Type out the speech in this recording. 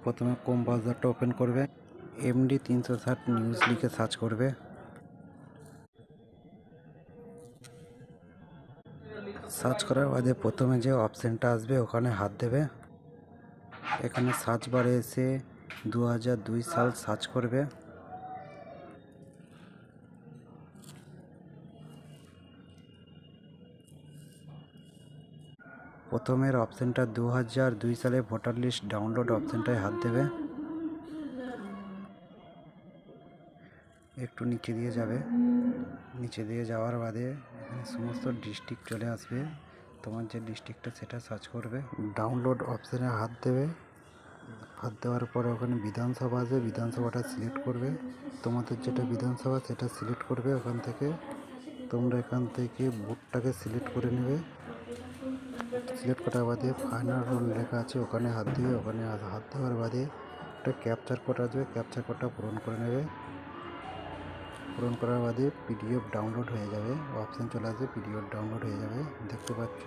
প্রথমে Chrome ব্রাউজারটা open করবে, MD 360 news লিখে সার্চ করবে। সার্চ করার বাদে প্রথমে যে অপশানটা আসবে ওখানে হাত দেবে। এখানে সার্চ বারে এসে 2002 সাল সার্চ করবে। প্রথমের অপশানটা 2002 সালে ভোটার লিস্ট ডাউনলোড অপশানটায় হাত দেবে। একটু নিচে দিয়ে যাবে, নিচে দিয়ে যাওয়ার বাদে এখানে সমস্ত ডিস্ট্রিক্ট চলে আসবে। তোমার যে ডিস্ট্রিক্টটা সেটা সার্চ করবে, ডাউনলোড অপশানে হাত দেবে। হাত দেওয়ার পরে ওখানে বিধানসভা আসবে, বিধানসভাটা সিলেক্ট করবে। তোমাদের যেটা বিধানসভা সেটা সিলেক্ট করবে। ওখান থেকে তোমরা এখান থেকে বুথটাকে সিলেক্ট করে নেবে। সিলেক্ট করার বাদে ফাইনাল রোল লেখা আছে ওখানে হাত দিবে। ওখানে হাত দেওয়ার বাদে একটা ক্যাপচার কোড আসবে, ক্যাপচার কোডটা পূরণ করে নেবে। পূরণ করার বাদে PDF ডাউনলোড হয়ে যাবে, অপশান চলে আসবে, PDF ডাউনলোড হয়ে যাবে। দেখতে পাচ্ছ